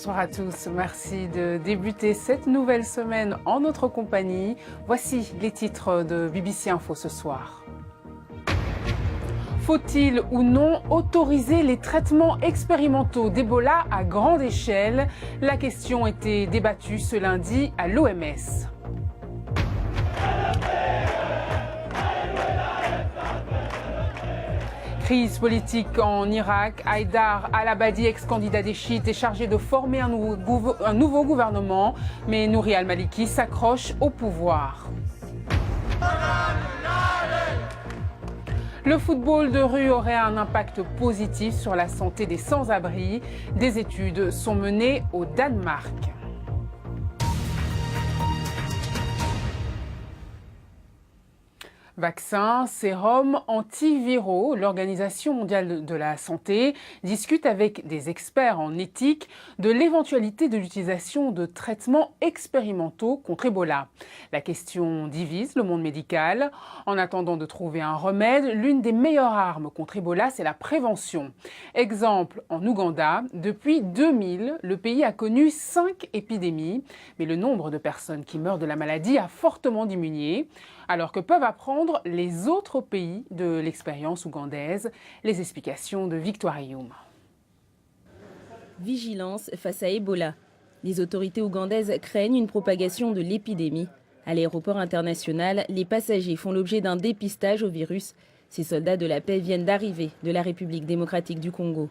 Bonsoir à tous, merci de débuter cette nouvelle semaine en notre compagnie. Voici les titres de BBC Info ce soir. Faut-il ou non autoriser les traitements expérimentaux d'Ebola à grande échelle? La question était débattue ce lundi à l'OMS. Crise politique en Irak, Haïdar al-Abadi, ex-candidat des chiites, est chargé de former un nouveau gouvernement, mais Nouri al-Maliki s'accroche au pouvoir. Le football de rue aurait un impact positif sur la santé des sans-abri. Des études sont menées au Danemark. Vaccins, sérums, antiviraux, l'Organisation mondiale de la santé discute avec des experts en éthique de l'éventualité de l'utilisation de traitements expérimentaux contre Ebola. La question divise le monde médical. En attendant de trouver un remède, l'une des meilleures armes contre Ebola, c'est la prévention. Exemple, en Ouganda, depuis 2000, le pays a connu 5 épidémies, mais le nombre de personnes qui meurent de la maladie a fortement diminué. Alors que peuvent apprendre les autres pays de l'expérience ougandaise? Les explications de Victoire Ayoum. Vigilance face à Ebola. Les autorités ougandaises craignent une propagation de l'épidémie. À l'aéroport international, les passagers font l'objet d'un dépistage au virus. Ces soldats de la paix viennent d'arriver de la République démocratique du Congo.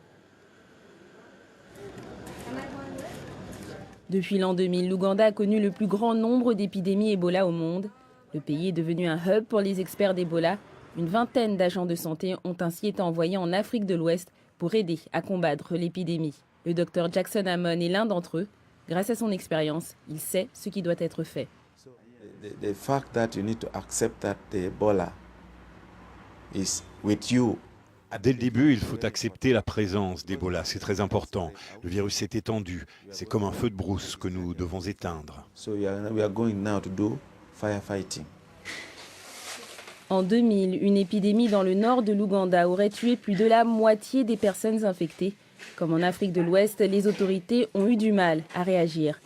Depuis l'an 2000, l'Ouganda a connu le plus grand nombre d'épidémies Ebola au monde. Le pays est devenu un hub pour les experts d'Ebola. Une vingtaine d'agents de santé ont ainsi été envoyés en Afrique de l'Ouest pour aider à combattre l'épidémie. Le docteur Jackson Amon est l'un d'entre eux. Grâce à son expérience, il sait ce qui doit être fait. The fact that you need to accept that the Ebola is with you. Dès le début, il faut accepter la présence d'Ebola, c'est très important. Le virus s'est étendu, c'est comme un feu de brousse que nous devons éteindre. So we are going now to do firefighting. En 2000, une épidémie dans le nord de l'Ouganda aurait tué plus de la moitié des personnes infectées. Comme en Afrique de l'Ouest, les autorités ont eu du mal à réagir.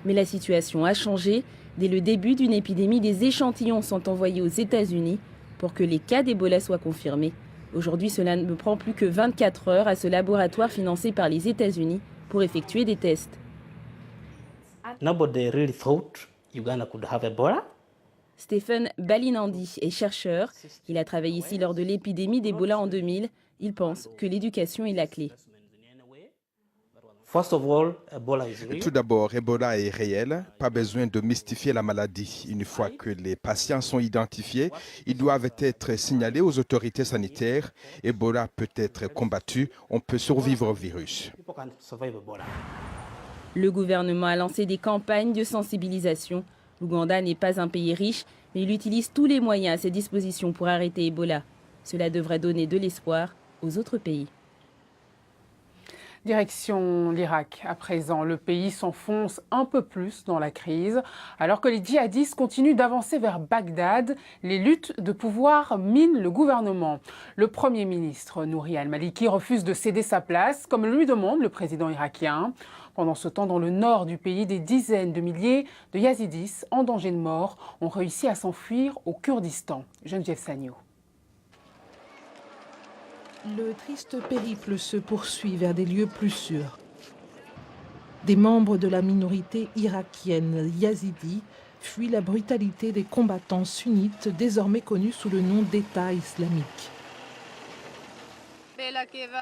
Mais la situation a changé. Dès le début d'une épidémie, des échantillons sont envoyés aux États-Unis pour que les cas d'Ebola soient confirmés. Aujourd'hui, cela ne prend plus que 24 heures à ce laboratoire financé par les États-Unis pour effectuer des tests. Nobody really thought Uganda could have Ebola. Stephen Balinandi est chercheur. Il a travaillé ici lors de l'épidémie d'Ebola en 2000. Il pense que l'éducation est la clé. Tout d'abord, Ebola est réel. Pas besoin de mystifier la maladie. Une fois que les patients sont identifiés, ils doivent être signalés aux autorités sanitaires. Ebola peut être combattu. On peut survivre au virus. Le gouvernement a lancé des campagnes de sensibilisation. L'Ouganda n'est pas un pays riche, mais il utilise tous les moyens à ses dispositions pour arrêter Ebola. Cela devrait donner de l'espoir aux autres pays. Direction l'Irak. À présent, le pays s'enfonce un peu plus dans la crise. Alors que les djihadistes continuent d'avancer vers Bagdad, les luttes de pouvoir minent le gouvernement. Le Premier ministre Nouri al-Maliki refuse de céder sa place, comme le lui demande le président irakien. Pendant ce temps, dans le nord du pays, des dizaines de milliers de yazidis en danger de mort ont réussi à s'enfuir au Kurdistan. Geneviève Sagno. Le triste périple se poursuit vers des lieux plus sûrs. Des membres de la minorité irakienne yazidi fuient la brutalité des combattants sunnites désormais connus sous le nom d'État islamique.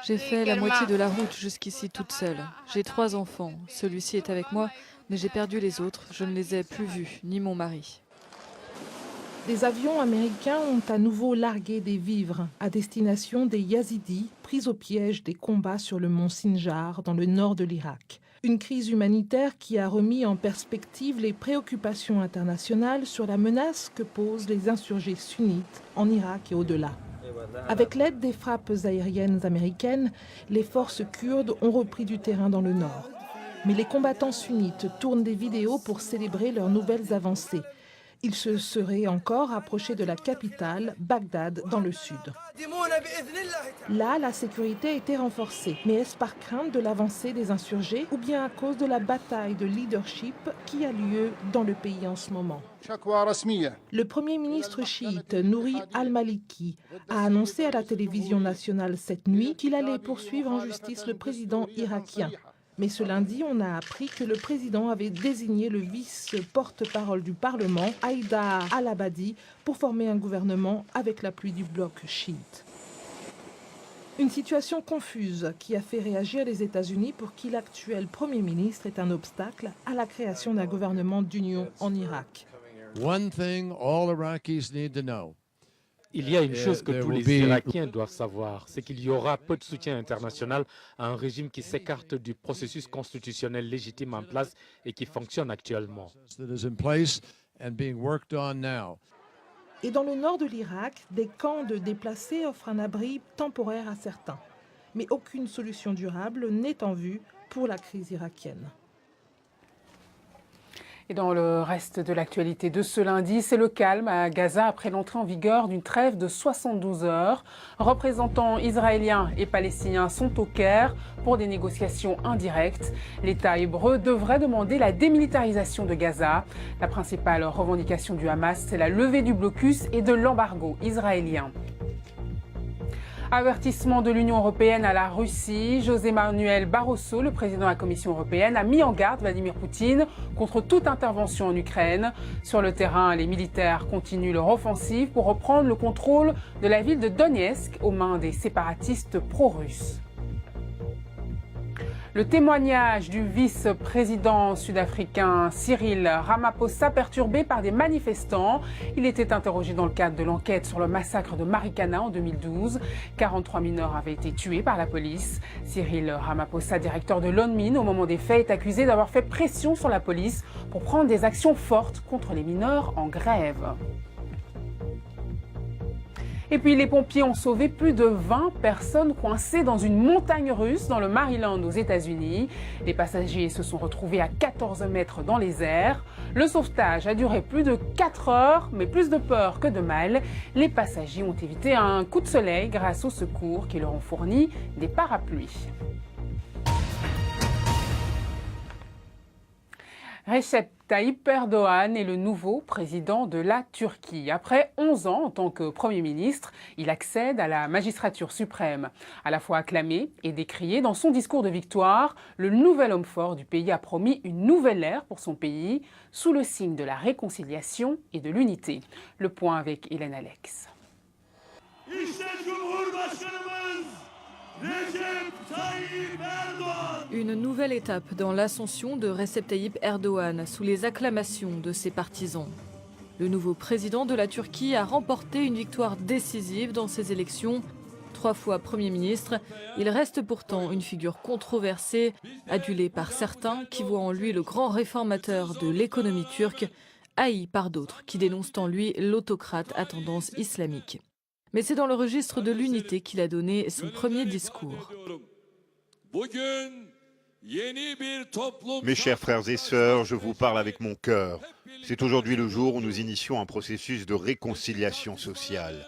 J'ai fait la moitié de la route jusqu'ici toute seule. J'ai 3 enfants. Celui-ci est avec moi, mais j'ai perdu les autres. Je ne les ai plus vus, ni mon mari. Des avions américains ont à nouveau largué des vivres à destination des Yazidis pris au piège des combats sur le mont Sinjar dans le nord de l'Irak. Une crise humanitaire qui a remis en perspective les préoccupations internationales sur la menace que posent les insurgés sunnites en Irak et au-delà. Avec l'aide des frappes aériennes américaines, les forces kurdes ont repris du terrain dans le nord. Mais les combattants sunnites tournent des vidéos pour célébrer leurs nouvelles avancées. Il se serait encore approché de la capitale, Bagdad, dans le sud. Là, la sécurité a été renforcée. Mais est-ce par crainte de l'avancée des insurgés ou bien à cause de la bataille de leadership qui a lieu dans le pays en ce moment? Le Premier ministre chiite Nouri al-Maliki a annoncé à la télévision nationale cette nuit qu'il allait poursuivre en justice le président irakien. Mais ce lundi, on a appris que le président avait désigné le vice-porte-parole du Parlement, Haïdar al-Abadi, pour former un gouvernement avec l'appui du bloc chiite. Une situation confuse qui a fait réagir les États-Unis pour qui l'actuel Premier ministre est un obstacle à la création d'un gouvernement d'union en Irak. Il y a une chose que tous les Irakiens doivent savoir, c'est qu'il y aura peu de soutien international à un régime qui s'écarte du processus constitutionnel légitime en place et qui fonctionne actuellement. Et dans le nord de l'Irak, des camps de déplacés offrent un abri temporaire à certains. Mais aucune solution durable n'est en vue pour la crise irakienne. Et dans le reste de l'actualité de ce lundi, c'est le calme à Gaza après l'entrée en vigueur d'une trêve de 72 heures. Représentants israéliens et palestiniens sont au Caire pour des négociations indirectes. L'État hébreu devrait demander la démilitarisation de Gaza. La principale revendication du Hamas, c'est la levée du blocus et de l'embargo israélien. Avertissement de l'Union européenne à la Russie. José Manuel Barroso, le président de la Commission européenne, a mis en garde Vladimir Poutine contre toute intervention en Ukraine. Sur le terrain, les militaires continuent leur offensive pour reprendre le contrôle de la ville de Donetsk aux mains des séparatistes pro-russes. Le témoignage du vice-président sud-africain Cyril Ramaphosa perturbé par des manifestants. Il était interrogé dans le cadre de l'enquête sur le massacre de Marikana en 2012. 43 mineurs avaient été tués par la police. Cyril Ramaphosa, directeur de l'ONMIN au moment des faits, est accusé d'avoir fait pression sur la police pour prendre des actions fortes contre les mineurs en grève. Et puis les pompiers ont sauvé plus de 20 personnes coincées dans une montagne russe dans le Maryland aux États-Unis. Les passagers se sont retrouvés à 14 mètres dans les airs. Le sauvetage a duré plus de 4 heures, mais plus de peur que de mal. Les passagers ont évité un coup de soleil grâce aux secours qui leur ont fourni des parapluies. Recep Tayyip Erdoğan est le nouveau président de la Turquie. Après 11 ans en tant que Premier ministre, il accède à la magistrature suprême. À la fois acclamé et décrié, dans son discours de victoire, le nouvel homme fort du pays a promis une nouvelle ère pour son pays, sous le signe de la réconciliation et de l'unité. Le point avec Hélène Alex. Une nouvelle étape dans l'ascension de Recep Tayyip Erdoğan sous les acclamations de ses partisans. Le nouveau président de la Turquie a remporté une victoire décisive dans ces élections. 3 fois Premier ministre, il reste pourtant une figure controversée, adulée par certains qui voient en lui le grand réformateur de l'économie turque, haï par d'autres qui dénoncent en lui l'autocrate à tendance islamique. Mais c'est dans le registre de l'unité qu'il a donné son premier discours. Mes chers frères et sœurs, je vous parle avec mon cœur. C'est aujourd'hui le jour où nous initions un processus de réconciliation sociale.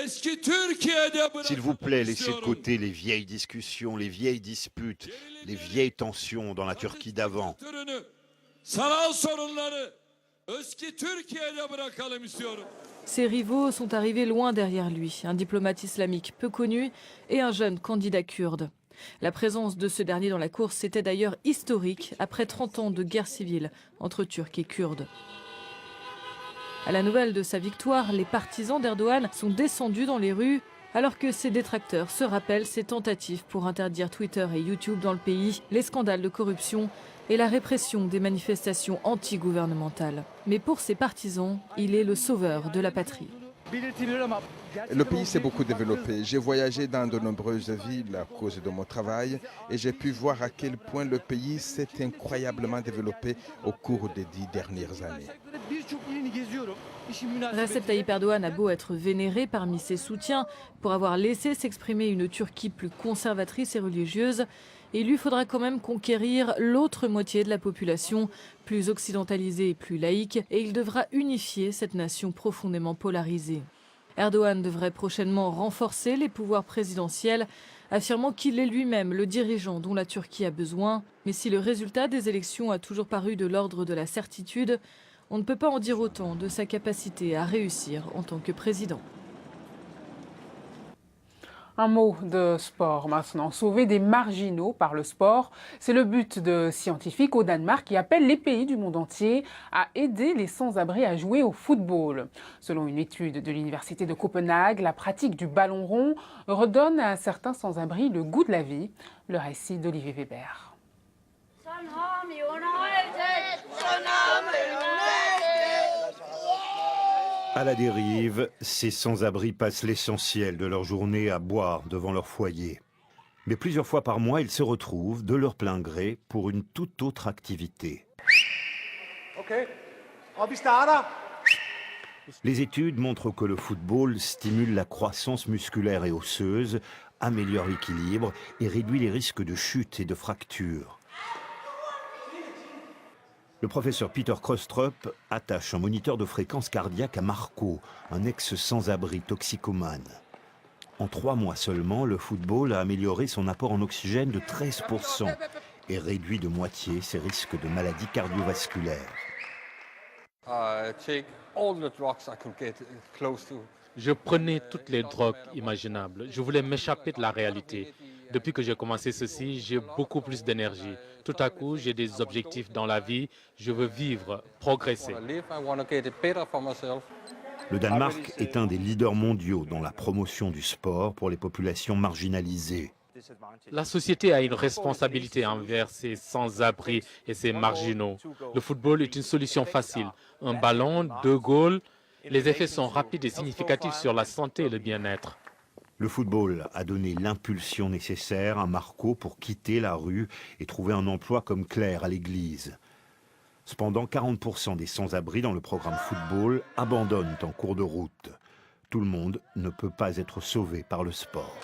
S'il vous plaît, laissez de côté les vieilles discussions, les vieilles disputes, les vieilles tensions dans la Turquie d'avant. Ses rivaux sont arrivés loin derrière lui, un diplomate islamique peu connu et un jeune candidat kurde. La présence de ce dernier dans la course était d'ailleurs historique après 30 ans de guerre civile entre Turcs et Kurdes. À la nouvelle de sa victoire, les partisans d'Erdoğan sont descendus dans les rues alors que ses détracteurs se rappellent ses tentatives pour interdire Twitter et YouTube dans le pays, les scandales de corruption et la répression des manifestations anti-gouvernementales. Mais pour ses partisans, il est le sauveur de la patrie. Le pays s'est beaucoup développé. J'ai voyagé dans de nombreuses villes à cause de mon travail et j'ai pu voir à quel point le pays s'est incroyablement développé au cours des 10 dernières années. Recep Tayyip Erdoğan a beau être vénéré parmi ses soutiens pour avoir laissé s'exprimer une Turquie plus conservatrice et religieuse, Et il lui faudra quand même conquérir l'autre moitié de la population, plus occidentalisée et plus laïque, et il devra unifier cette nation profondément polarisée. Erdogan devrait prochainement renforcer les pouvoirs présidentiels, affirmant qu'il est lui-même le dirigeant dont la Turquie a besoin. Mais si le résultat des élections a toujours paru de l'ordre de la certitude, on ne peut pas en dire autant de sa capacité à réussir en tant que président. Un mot de sport maintenant. Sauver des marginaux par le sport, c'est le but de scientifiques au Danemark qui appellent les pays du monde entier à aider les sans-abri à jouer au football. Selon une étude de l'université de Copenhague, la pratique du ballon rond redonne à certains sans-abri le goût de la vie. Le récit d'Olivier Weber. À la dérive, ces sans-abri passent l'essentiel de leur journée à boire devant leur foyer. Mais plusieurs fois par mois, ils se retrouvent de leur plein gré pour une toute autre activité. Les études montrent que le football stimule la croissance musculaire et osseuse, améliore l'équilibre et réduit les risques de chute et de fractures. Le professeur Peter Krostrup attache un moniteur de fréquence cardiaque à Marco, un ex-sans-abri toxicomane. En 3 mois seulement, le football a amélioré son apport en oxygène de 13% et réduit de moitié ses risques de maladies cardiovasculaires. Je prenais toutes les drogues imaginables. Je voulais m'échapper de la réalité. Depuis que j'ai commencé ceci, j'ai beaucoup plus d'énergie. Tout à coup, j'ai des objectifs dans la vie. Je veux vivre, progresser. Le Danemark est un des leaders mondiaux dans la promotion du sport pour les populations marginalisées. La société a une responsabilité envers ces sans-abri et ces marginaux. Le football est une solution facile. Un ballon, 2 goals. Les effets sont rapides et significatifs sur la santé et le bien-être. Le football a donné l'impulsion nécessaire à Marco pour quitter la rue et trouver un emploi comme clerc à l'église. Cependant, 40% des sans-abri dans le programme football abandonnent en cours de route. Tout le monde ne peut pas être sauvé par le sport.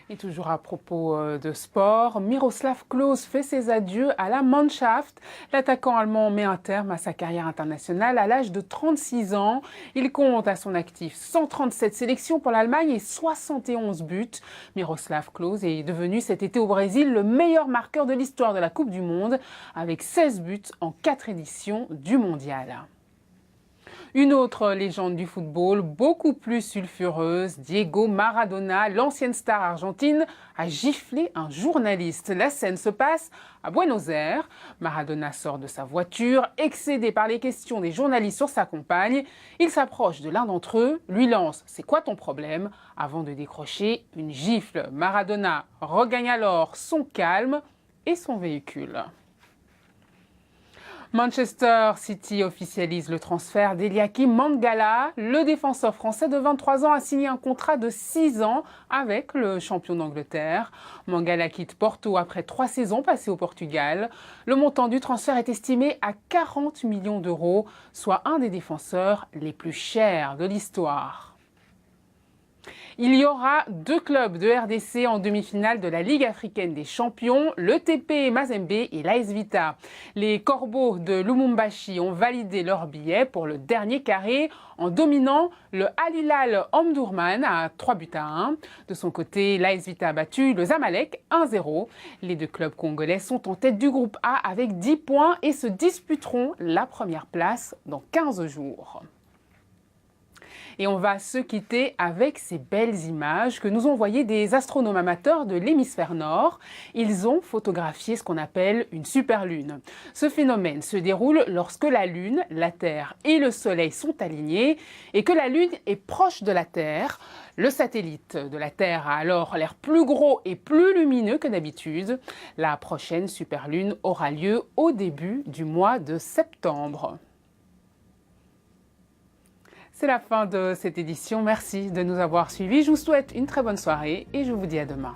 Et toujours à propos de sport, Miroslav Klose fait ses adieux à la Mannschaft. L'attaquant allemand met un terme à sa carrière internationale à l'âge de 36 ans. Il compte à son actif 137 sélections pour l'Allemagne et 71 buts. Miroslav Klose est devenu cet été au Brésil le meilleur marqueur de l'histoire de la Coupe du Monde avec 16 buts en 4 éditions du Mondial. Une autre légende du football, beaucoup plus sulfureuse, Diego Maradona, l'ancienne star argentine, a giflé un journaliste. La scène se passe à Buenos Aires. Maradona sort de sa voiture, excédé par les questions des journalistes sur sa compagne. Il s'approche de l'un d'entre eux, lui lance « C'est quoi ton problème ?» avant de décrocher une gifle. Maradona regagne alors son calme et son véhicule. Manchester City officialise le transfert d'Eliakim Mangala. Le défenseur français de 23 ans a signé un contrat de 6 ans avec le champion d'Angleterre. Mangala quitte Porto après 3 saisons passées au Portugal. Le montant du transfert est estimé à 40 millions d'euros, soit un des défenseurs les plus chers de l'histoire. Il y aura 2 clubs de RDC en demi-finale de la Ligue africaine des champions, le TP Mazembe et l'AS Vita. Les Corbeaux de Lumumbashi ont validé leur billet pour le dernier carré en dominant le Al Hilal Omdurman à 3-1. De son côté, l'AS Vita a battu le Zamalek 1-0. Les 2 clubs congolais sont en tête du groupe A avec 10 points et se disputeront la première place dans 15 jours. Et on va se quitter avec ces belles images que nous ont envoyées des astronomes amateurs de l'hémisphère nord. Ils ont photographié ce qu'on appelle une superlune. Ce phénomène se déroule lorsque la Lune, la Terre et le Soleil sont alignés et que la Lune est proche de la Terre. Le satellite de la Terre a alors l'air plus gros et plus lumineux que d'habitude. La prochaine superlune aura lieu au début du mois de septembre. C'est la fin de cette édition. Merci de nous avoir suivis. Je vous souhaite une très bonne soirée et je vous dis à demain.